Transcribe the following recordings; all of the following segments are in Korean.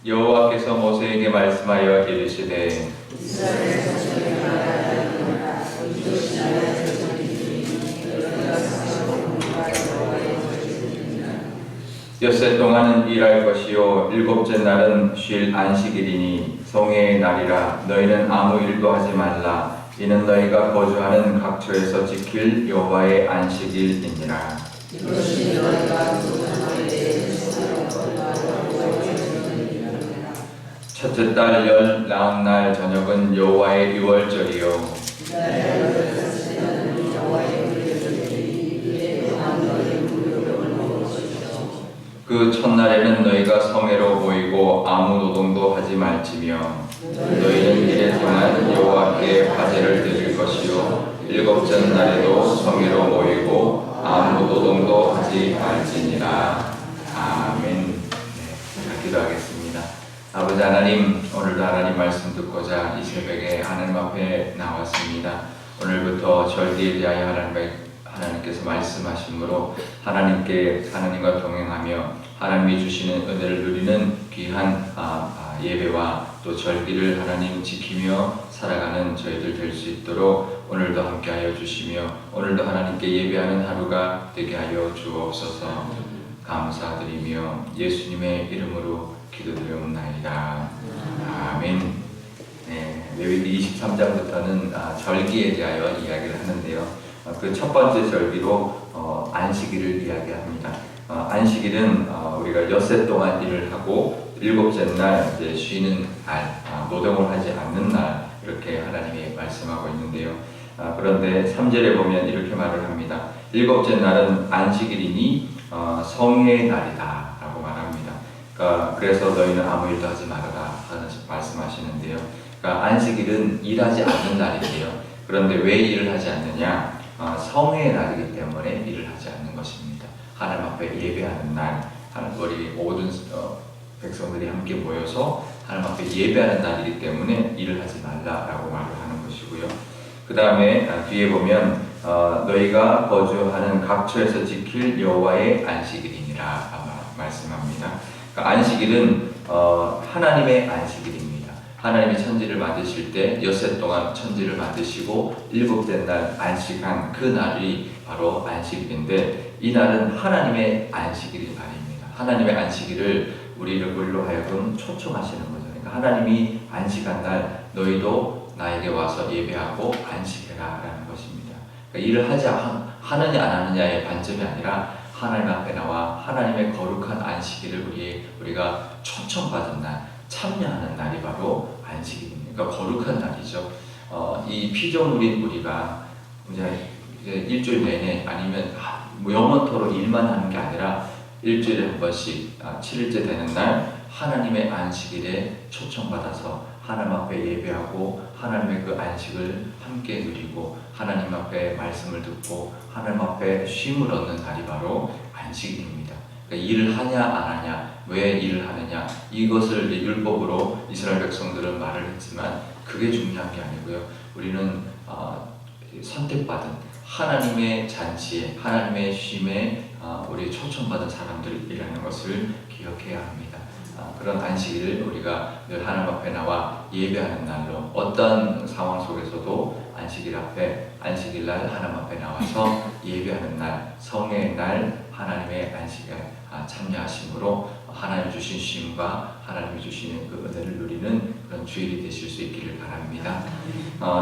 여호와께서 모세에게 말씀하여 이르시되 엿새 동안은 일할 것이요 일곱째 날은 쉴 안식일이니 성회의 날이라 너희는 아무 일도 하지 말라. 이는 너희가 거주하는 각처에서 지킬 여호와의 안식일이니라. 첫째 달 열 나흔 날 저녁은 여호와의 유월절이요 그 첫날에는 너희가 성회로 모이고 아무 노동도 하지 말지며 너희는 이래 동안 여호와께 화제를 드릴 것이요 일곱째 날에도 성회로 모이고 아무 노동도 하지 말지니라. 아멘. 네, 기도하겠습니다. 아버지 하나님, 오늘도 하나님 말씀 듣고자 이 새벽에 하나님 앞에 나왔습니다. 오늘부터 절기에 대하여 하나님께서 말씀하시므로 하나님과 동행하며 하나님이 주시는 은혜를 누리는 귀한 예배와 또 절기를 하나님 지키며 살아가는 저희들 될 수 있도록 오늘도 함께하여 주시며 오늘도 하나님께 예배하는 하루가 되게 하여 주옵소서. 감사드리며 예수님의 이름으로 기도드리옵나이다. 아멘. 네, 레위기 23장부터는 절기에 대하여 이야기를 하는데요. 그 첫 번째 절기로 안식일을 이야기합니다. 안식일은 우리가 엿새 동안 일을 하고 일곱째 날 이제 쉬는 날, 노동을 하지 않는 날 이렇게 하나님이 말씀하고 있는데요. 그런데 3절에 보면 이렇게 말을 합니다. 일곱째 날은 안식일이니 성회의 날이다 라고 말합니다. 그래서 너희는 아무 일도 하지 말아라 하는 말씀하시는데요. 안식일은 일하지 않는 날이에요. 그런데 왜 일을 하지 않느냐? 성회의 날이기 때문에 일을 하지 않는 것입니다. 하나님 앞에 예배하는 날, 우리 모든 백성들이 함께 모여서 하나님 앞에 예배하는 날이기 때문에 일을 하지 말라라고 말을 하는 것이고요. 그 다음에 뒤에 보면 너희가 거주하는 각처에서 지킬 여호와의 안식일이니라 말씀합니다. 안식일은 하나님의 안식일입니다. 하나님이 천지를 만드실 때 엿새 동안 천지를 만드시고 일곱째 날 안식한 그 날이 바로 안식일인데 이 날은 하나님의 안식일이 말입니다. 하나님의 안식일을 우리로 하여금 초청하시는 거죠. 그러니까 하나님이 안식한 날 너희도 나에게 와서 예배하고 안식해라 라는 것입니다. 그러니까 일을 하느냐 안 하느냐의 관점이 아니라 하나님 앞에 나와 하나님의 거룩한 안식일을 우리가 초청받은 날, 참여하는 날이 바로 안식일입니다. 그러니까 거룩한 날이죠. 이 피조물인 우리가 이제 일주일 내내 아니면 영원토록 일만 하는 게 아니라 일주일에 한 번씩 7일째 되는 날 하나님의 안식일에 초청받아서 하나님 앞에 예배하고 하나님의 그 안식을 함께 누리고 하나님 앞에 말씀을 듣고 하나님 앞에 쉼을 얻는 날이 바로 안식일입니다. 그러니까 일을 하냐 안 하냐, 왜 일을 하느냐, 이것을 율법으로 이스라엘 백성들은 말을 했지만 그게 중요한 게 아니고요. 우리는 선택받은 하나님의 잔치에, 하나님의 쉼에 우리 초청받은 사람들이라는 것을 기억해야 합니다. 그런 안식일을 우리가 늘 하나님 앞에 나와 예배하는 날로 어떤 상황 속에서도 안식일 날 하나님 앞에 나와서 예배하는 날, 성회의 날 하나님의 안식에 참여하심으로 하나님 주신 쉼과 하나님이 주시는 그 은혜를 누리는 그런 주일이 되실 수 있기를 바랍니다.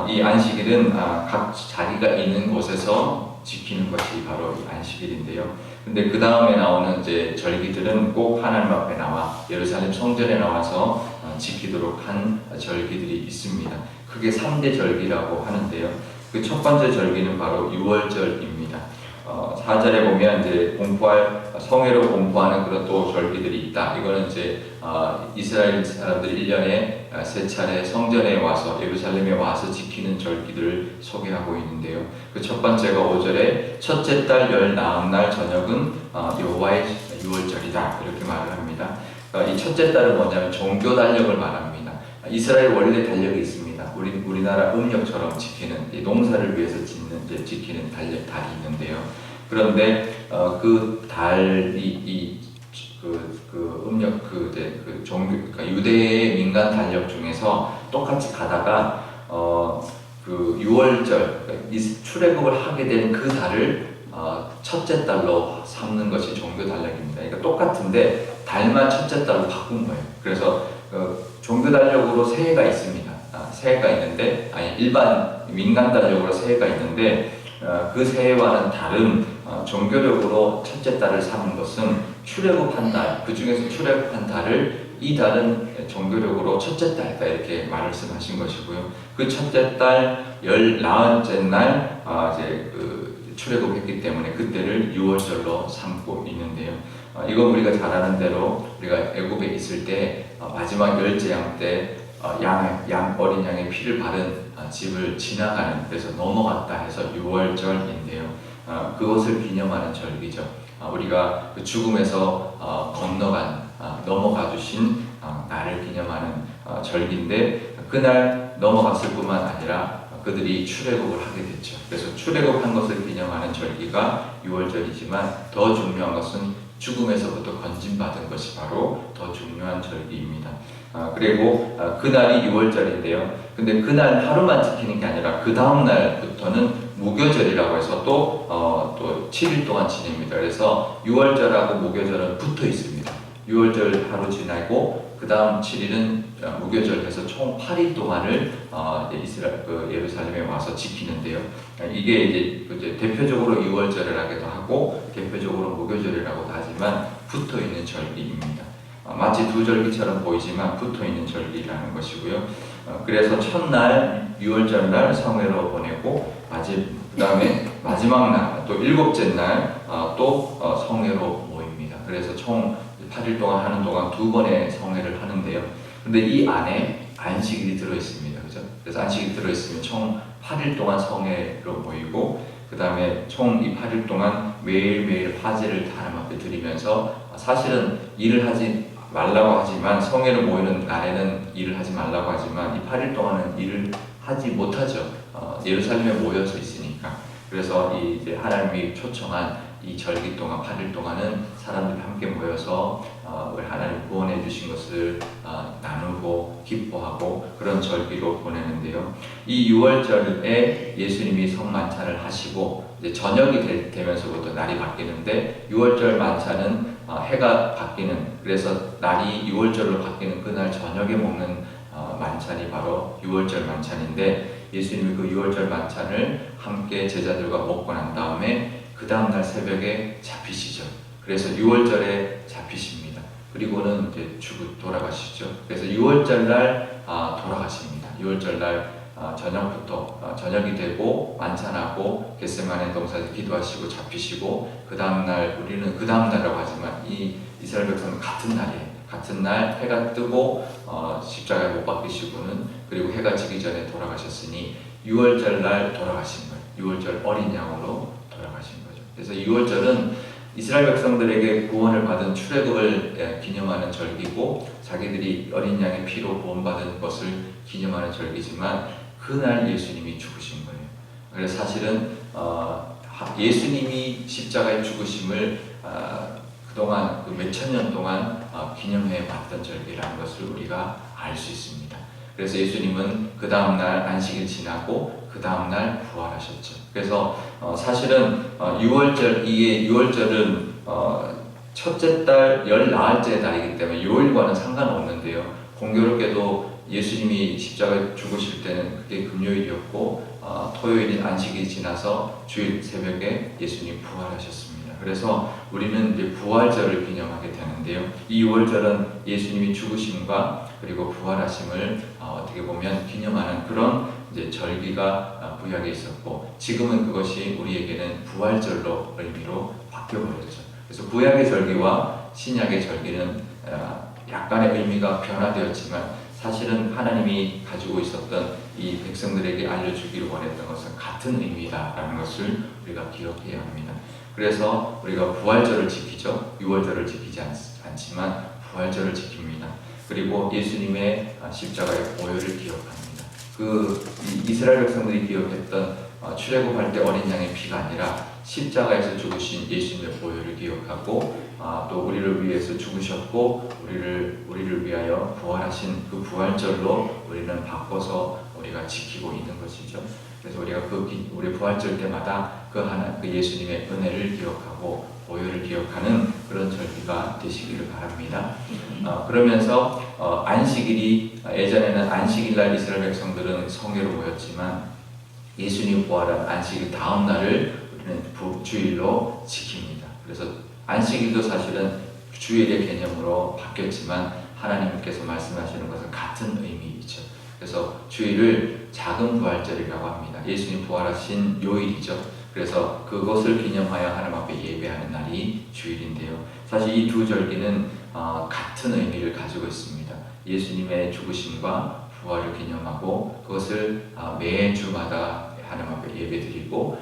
이 안식일은 각 자기가 있는 곳에서 지키는 것이 바로 이 안식일인데요. 근데 그 다음에 나오는 이제 절기들은 꼭 하나님 앞에 나와 예루살렘 성전에 나와서 지키도록 한 절기들이 있습니다. 크게 3대 절기라고 하는데요. 그 첫 번째 절기는 바로 유월절입니다. 4절에 보면 이제 성회로 공포하는 그런 또 절기들이 있다. 이거는 이제 이스라엘 사람들이 1년에 3차례 성전에 와서 예루살렘에 와서 지키는 절기들을 소개하고 있는데요. 그 첫 번째가 5절에 첫째 달 열 나흔 날 저녁은 여호와의 유월절이다 이렇게 말을 합니다. 이 첫째 달은 뭐냐면 종교 달력을 말합니다. 이스라엘 원래 달력이 있습니다. 우리나라 음력처럼 지키는 농사를 위해서 지키는 달이 있는데요. 그런데 그 달이 이 종교, 그러니까 유대의 민간 달력 중에서 똑같이 가다가 그 6월절, 그러니까 출애굽을 하게 된 그 달을 첫째 달로 삼는 것이 종교 달력입니다. 그러니까 똑같은데 달만 첫째 달로 바꾼 거예요. 그래서 종교 달력으로 새해가 있습니다. 새해가 있는데, 일반 민간 달력으로 새해가 있는데, 그 새해와는 다른 종교적으로 첫째 달을 삼은 것은 출애굽한 달, 그 중에서 출애굽한 달을 이 달은 종교적으로 첫째 달이다 이렇게 말씀하신 것이고요. 그 첫째 달 19째 날 이제 출애굽했기 때문에 그때를 6월절로 삼고 있는데요. 이건 우리가 잘 아는 대로 우리가 애굽에 있을 때 마지막 열제양 때 어린 양의 피를 바른 집을 지나가는, 그래서 넘어갔다 해서 6월절인데요. 그것을 기념하는 절기죠. 우리가 그 죽음에서 넘어가 주신 날을 기념하는 절기인데, 그날 넘어갔을 뿐만 아니라 그들이 출애굽을 하게 됐죠. 그래서 출애굽한 것을 기념하는 절기가 6월절이지만 더 중요한 것은 죽음에서부터 건진받은 것이 바로 더 중요한 절기입니다. 그리고 그날이 6월절인데요. 근데 그날 하루만 지키는 게 아니라 그 다음 날부터는 무교절이라고 해서 또 7일 동안 지냅니다. 그래서 6월절하고 무교절은 붙어 있습니다. 6월절 하루 지나고 그 다음 7일은 무교절에서 총 8일 동안을 예루살렘에 와서 지키는데요. 이게 이제 대표적으로 6월절을 하기도 하고 대표적으로 무교절이라고도 하지만 붙어 있는 절기입니다. 마치 두 절기처럼 보이지만 붙어 있는 절기라는 것이고요. 그래서 첫날 6월절 날 성회로 보내고 그 다음에 마지막 날 또 7째 날 또 성회로 모입니다. 그래서 총 8일 동안 하는 동안 2번의 성회를 하는데요. 근데 이 안에 안식일이 들어있습니다. 그죠? 그래서 안식일이 들어있으면 총 8일 동안 성회로 모이고, 그 다음에 총 이 8일 동안 매일매일 화제를 하나님 앞에 드리면서, 사실은 일을 하지 말라고 하지만, 성회를 모이는 날에는 일을 하지 말라고 하지만 이 8일 동안은 일을 하지 못하죠. 예루살렘에 모여서 있으니까. 그래서 이제 하나님이 초청한 이 절기 동안 8일 동안은 사람들이 함께 모여서 우리 하나님 구원해 주신 것을 나누고 기뻐하고 그런 절기로 보내는데요. 이 6월절에 예수님이 성만찬을 하시고 이제 저녁이 되면서부터 날이 바뀌는데, 6월절 만찬은 해가 바뀌는, 그래서 날이 6월절로 바뀌는 그날 저녁에 먹는 만찬이 바로 6월절 만찬인데, 예수님이 그 6월절 만찬을 함께 제자들과 먹고 난 다음에 그 다음날 새벽에 잡히시죠. 그래서 6월절에 잡히십니다. 그리고는 이제 돌아가시죠. 그래서 6월절 날 돌아가십니다. 6월절 날 저녁이 되고 만찬하고 겟세마네 동산에서 기도하시고 잡히시고, 그 다음날, 우리는 그 다음날이라고 하지만 이 이스라엘 백성은 같은 날이에요. 같은 날 해가 뜨고 십자가에 못 박히시고는, 그리고 해가 지기 전에 돌아가셨으니 6월절 날 돌아가신 거예요. 6월절 어린 양으로 돌아가신 거죠. 그래서 6월절은 이스라엘 백성들에게 구원을 받은 출애굽을 기념하는 절기고, 자기들이 어린 양의 피로 구원받은 것을 기념하는 절기지만, 그날 예수님이 죽으신 거예요. 그래서 사실은 예수님이 십자가에 죽으심을 그동안 몇천 년 동안 기념해 왔던 절기라는 것을 우리가 알 수 있습니다. 그래서 예수님은 그 다음날 안식일 지나고 그 다음날 부활하셨죠. 그래서 사실은 6월절은 첫째 달 19째 달이기 때문에 요일과는 상관없는데요. 공교롭게도 예수님이 십자가에 죽으실 때는 그게 금요일이었고, 토요일인 안식일이 지나서 주일 새벽에 예수님이 부활하셨습니다. 그래서 우리는 이제 부활절을 기념하게 되는데요. 이 6월절은 예수님이 죽으심과 그리고 부활하심을 어떻게 보면 기념하는 그런 이제 절기가 구약에 있었고, 지금은 그것이 우리에게는 부활절로 의미로 바뀌어버렸죠. 그래서 구약의 절기와 신약의 절기는 약간의 의미가 변화되었지만, 사실은 하나님이 가지고 있었던 이 백성들에게 알려주기를 원했던 것은 같은 의미다라는 것을 우리가 기억해야 합니다. 그래서 우리가 부활절을 지키죠. 6월절을 지키지 않지만 부활절을 지킵니다. 그리고 예수님의 십자가의 보혈을 기억합니다. 이스라엘 백성들이 기억했던 출애굽할 때 어린 양의 피가 아니라 십자가에서 죽으신 예수님의 보혈을 기억하고, 또 우리를 위해서 죽으셨고 우리를 위하여 부활하신 그 부활절로 우리는 바꿔서 우리가 지키고 있는 것이죠. 그래서 우리가 우리 부활절 때마다 그 예수님의 은혜를 기억하고 보혈을 기억하는 그런 절기가 되시기를 바랍니다. 그러면서 안식일이 예전에는 안식일날 이스라엘 백성들은 성회로 모였지만 예수님 부활한 안식일 다음 날을 우리는 주일로 지킵니다. 그래서 안식일도 사실은 주일의 개념으로 바뀌었지만 하나님께서 말씀하시는 것은 같은 의미이죠. 그래서 주일을 작은 부활절이라고 합니다. 예수님 부활하신 요일이죠. 그래서 그것을 기념하여 하나님 앞에 예배하는 날이 주일인데요. 사실 이 두 절기는 같은 의미를 가지고 있습니다. 예수님의 죽으심과 부활을 기념하고 그것을 매주마다 하나님 앞에 예배드리고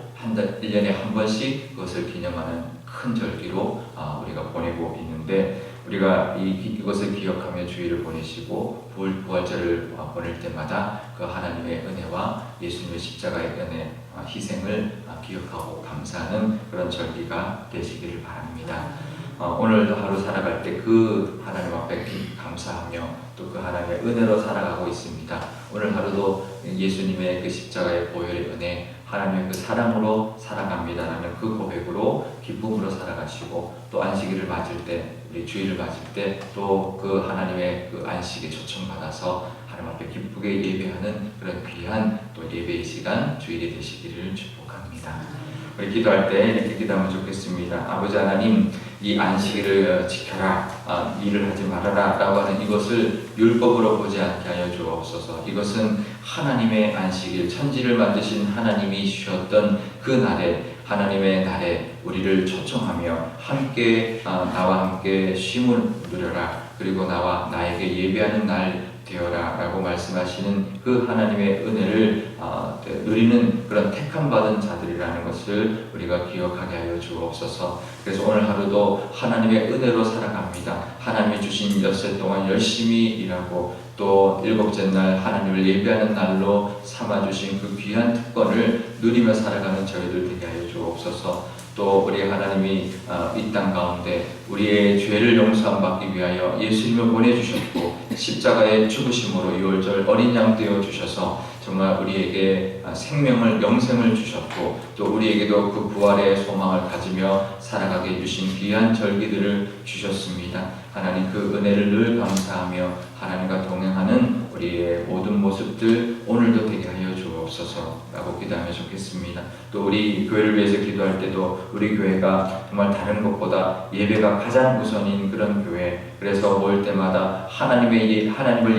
1년에 한 번씩 그것을 기념하는 큰 절기로 우리가 보내고 있는데, 우리가 이것을 기억하며 주일을 보내시고 부활절을 보낼 때마다 그 하나님의 은혜와 예수님의 십자가의 은혜, 희생을 기억하고 감사하는 그런 절기가 되시기를 바랍니다. 오늘도 하루 살아갈 때 그 하나님 앞에 감사하며 또 그 하나님의 은혜로 살아가고 있습니다. 오늘 하루도 예수님의 그 십자가의 보혈의 은혜, 하나님의 그 사랑으로 살아갑니다라는 그 고백으로 기쁨으로 살아가시고, 또 안식일을 맞을 때, 우리 주일을 맞을 때 또 그 하나님의 그 안식에 초청받아서 하나님 앞에 기쁘게 예배하는 그런 귀한 또 예배의 시간 주일이 되시기를 축복합니다. 우리 기도할 때 이렇게 기도하면 좋겠습니다. 아버지 하나님, 이 안식일을 지켜라, 일을 하지 말아라 라고 하는 이것을 율법으로 보지 않게 하여 주옵소서. 이것은 하나님의 안식일, 천지를 만드신 하나님이 쉬었던 그 날에, 하나님의 날에 우리를 초청하며 함께 나와 함께 쉼을 누려라, 그리고 나에게 예배하는 날 되어라 라고 말씀하시는 그 하나님의 은혜를 누리는 그런 택함받은 자들이라는 것을 우리가 기억하게 하여 주옵소서. 그래서 오늘 하루도 하나님의 은혜로 살아갑니다. 하나님이 주신 엿새 동안 열심히 일하고 또 일곱째 날 하나님을 예배하는 날로 삼아주신 그 귀한 특권을 누리며 살아가는 저희들 되게 하여 주옵소서. 또 우리 하나님이 이 땅 가운데 우리의 죄를 용서함 받기 위하여 예수님을 보내주셨고, 십자가의 죽으심으로 유월절 어린 양 되어 주셔서 정말 우리에게 생명을, 영생을 주셨고, 또 우리에게도 그 부활의 소망을 가지며 살아가게 해주신 귀한 절기들을 주셨습니다. 하나님, 그 은혜를 늘 감사하며 하나님과 동행하는 우리의 모든 모습들 오늘도 되게 하여 주옵소서라고 기도하면 좋겠습니다. 또 우리 교회를 위해서 기도할 때도 우리 교회가 정말 다른 것보다 예배가 가장 우선인 그런 교회, 그래서 모일 때마다 하나님을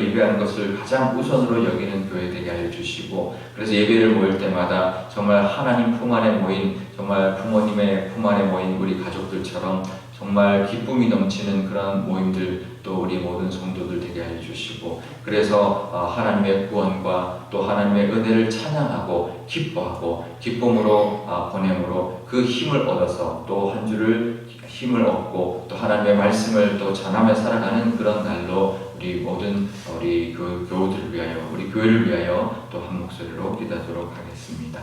예배하는 것을 가장 우선으로 여기는 교회 되게 하여 주시고, 그래서 예배를 모일 때마다 정말 하나님 품 안에 모인, 정말 부모님의 품 안에 모인 우리 가족들처럼 정말 기쁨이 넘치는 그런 모임들, 또 우리 모든 성도들 되게 하여 주시고, 그래서 하나님의 구원과 또 하나님의 은혜를 찬양하고 기뻐하고 기쁨으로 보냄으로 그 힘을 얻어서 또 한 주를 힘을 얻고 또 하나님의 말씀을 또 전하며 살아가는 그런 날로 우리 모든 우리 그 교우들을 위하여, 우리 교회를 위하여 또 한 목소리로 기도하도록 하겠습니다.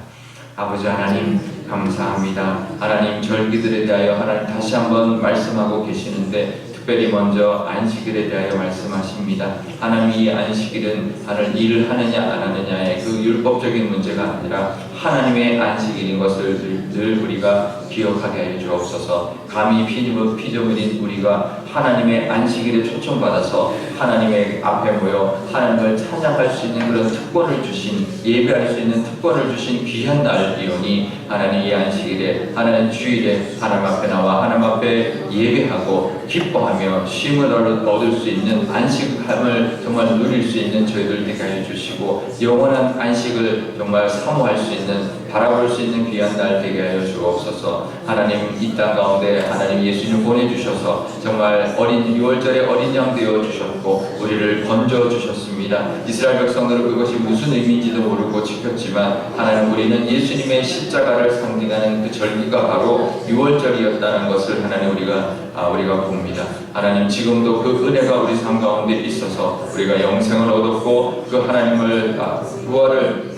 아버지 하나님, 감사합니다. 하나님, 절기들에 대하여 하나님 다시 한번 말씀하고 계시는데, 특별히 먼저 안식일에 대하여 말씀하십니다. 하나님, 이 안식일은 하늘 일을 하느냐 안 하느냐의 그 율법적인 문제가 아니라 하나님의 안식일인 것을 늘 우리가 기억하게 하여 주옵소서. 감히 피조물인 우리가 하나님의 안식일에 초청받아서 하나님의 앞에 모여 하나님을 찬양할 수 있는 그런 특권을 주신, 예배할 수 있는 특권을 주신 귀한 날이오니, 하나님 이 안식일에, 하나님 주일에 하나님 앞에 나와 하나님 앞에 예배하고 기뻐하며 쉼을 얻을 수 있는 안식함을 정말 누릴 수 있는 저희들 되게 하여 주시고, 영원한 안식을 정말 사모할 수 있는, 바라볼 수 있는 귀한 날 되게 하여 주옵소서. 하나님, 이 땅 가운데 하나님 예수님 보내주셔서 정말 유월절에 어린 양 되어 주셨고 우리를 건져 주셨습니다. 이스라엘 백성들은 그것이 무슨 의미인지도 모르고 지켰지만, 하나님, 우리는 예수님의 십자가를 상징하는 그 절기가 바로 유월절이었다는 것을 하나님 우리가 우리가 봅니다. 하나님, 지금도 그 은혜가 우리 삶 가운데 있어서 우리가 영생을 얻었고 그 하나님을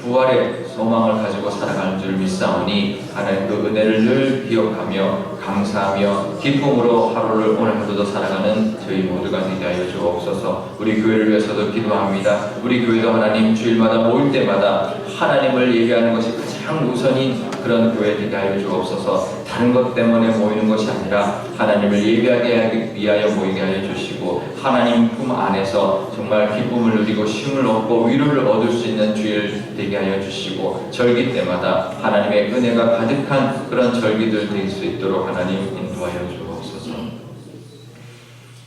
부활의 소망을 가지고 살아가는 줄 믿사오니 하나님 그 은혜를 늘 기억하며 감사하며 기쁨으로 오늘 하루도 살아가는 저희 모두가 되게 하여 주옵소서. 우리 교회를 위해서도 기도합니다. 우리 교회도 하나님 주일마다 모일 때마다 하나님을 예배하는 것이 가장 우선인 그런 교회 되게 하여 주옵소서. 다른 것 때문에 모이는 것이 아니라 하나님을 예배하게 위하여 모이게 하여 주시고 하나님 품 안에서 정말 기쁨을 누리고 쉼을 얻고 위로를 얻을 수 있는 주일 되게 하여 주시고 절기 때마다 하나님의 은혜가 가득한 그런 절기들 될 수 있도록 하나님 인도하여 주옵소서.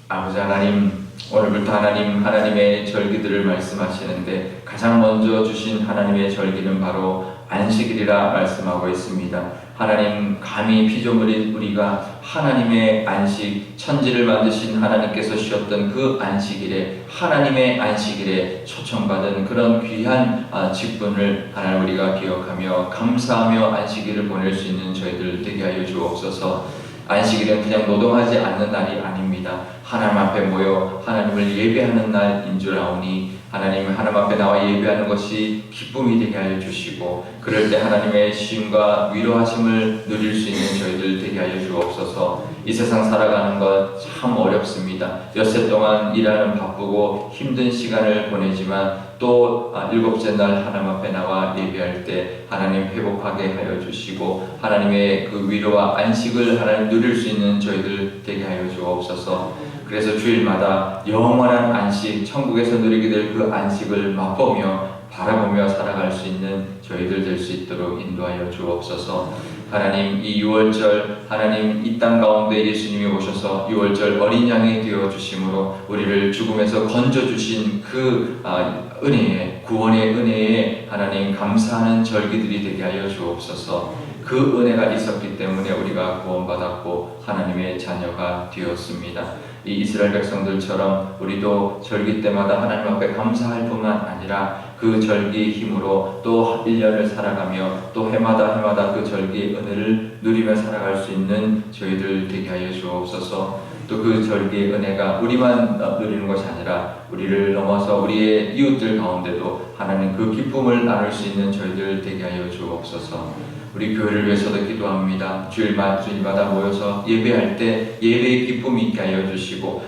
아버지 하나님, 오늘부터 하나님의 절기들을 말씀하시는데 가장 먼저 주신 하나님의 절기는 바로 안식일이라 말씀하고 있습니다. 하나님, 감히 피조물인 우리가 하나님의 안식, 천지를 만드신 하나님께서 쉬었던 그 안식일에, 하나님의 안식일에 초청받은 그런 귀한 직분을 하나님 우리가 기억하며 감사하며 안식일을 보낼 수 있는 저희들 되게 하여 주옵소서. 안식일은 그냥 노동하지 않는 날이 아닙니다. 하나님 앞에 모여 하나님을 예배하는 날인 줄 아오니 하나님 앞에 나와 예배하는 것이 기쁨이 되게 하여 주시고 그럴 때 하나님의 시임과 위로하심을 누릴 수 있는 저희들 되게 하여 주옵소서. 이 세상 살아가는 것 참 어렵습니다. 엿새 동안 일하는 바쁘고 힘든 시간을 보내지만 또 일곱째 날 하나님 앞에 나와 예배할 때 하나님 회복하게 하여 주시고 하나님의 그 위로와 안식을 하나님 누릴 수 있는 저희들 되게 하여 주옵소서. 그래서 주일마다 영원한 안식, 천국에서 누리게 될 그 안식을 맛보며 바라보며 살아갈 수 있는 저희들 될 수 있도록 인도하여 주옵소서. 하나님, 이 6월절 하나님 이 땅 가운데 예수님이 오셔서 6월절 어린 양이 되어 주심으로 우리를 죽음에서 건져 주신 그 은혜에, 구원의 은혜에 하나님 감사하는 절기들이 되게 하여 주옵소서. 그 은혜가 있었기 때문에 우리가 구원받았고 하나님의 자녀가 되었습니다. 이 이스라엘 백성들처럼 우리도 절기 때마다 하나님 앞에 감사할 뿐만 아니라 그 절기의 힘으로 또 1년을 살아가며 또 해마다 그 절기의 은혜를 누리며 살아갈 수 있는 저희들 되게 하여 주옵소서. 또 그 절기의 은혜가 우리만 누리는 것이 아니라 우리를 넘어서 우리의 이웃들 가운데도 하나님 그 기쁨을 나눌 수 있는 저희들 되게 하여 주옵소서. 우리 교회를 위해서도 기도합니다. 주일마다 모여서 예배할 때 예배의 기쁨이 있게 하여 주시고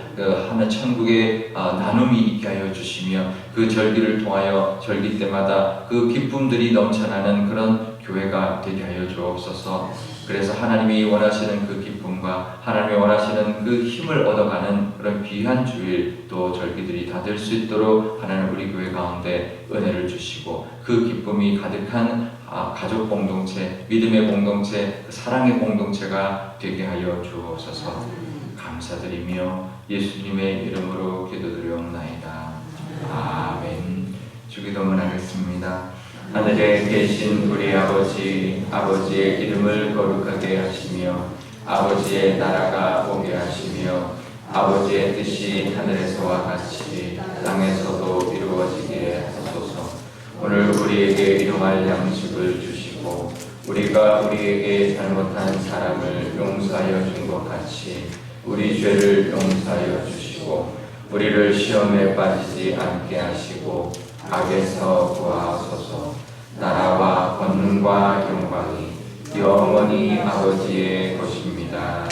하나님 천국의 나눔이 있게 하여 주시며 그 절기를 통하여 절기 때마다 그 기쁨들이 넘쳐나는 그런 교회가 되게 하여 주옵소서. 그래서 하나님이 원하시는 그 기쁨과 하나님이 원하시는 그 힘을 얻어가는 그런 귀한 주일 또 절기들이 다 될 수 있도록 하나님 우리 교회 가운데 은혜를 주시고 그 기쁨이 가득한 가족 공동체, 믿음의 공동체, 사랑의 공동체가 되게 하여 주옵소서. 감사드리며 예수님의 이름으로 기도드리옵나이다. 아멘. 주기도문 하겠습니다. 하늘에 계신 우리 아버지의 이름을 거룩하게 하시며 아버지의 나라가 오게 하시며 아버지의 뜻이 하늘에서와 같이 땅에서도 이루어지게 하소서. 오늘 우리에게 일용할 양식을 주시고 우리가 우리에게 잘못한 사람을 용서하여 준 것 같이 우리 죄를 용서하여 주시고 우리를 시험에 빠지지 않게 하시고 악에서 구하소서. 나라와 권능과 영광이 영원히 아버지의 것입니다.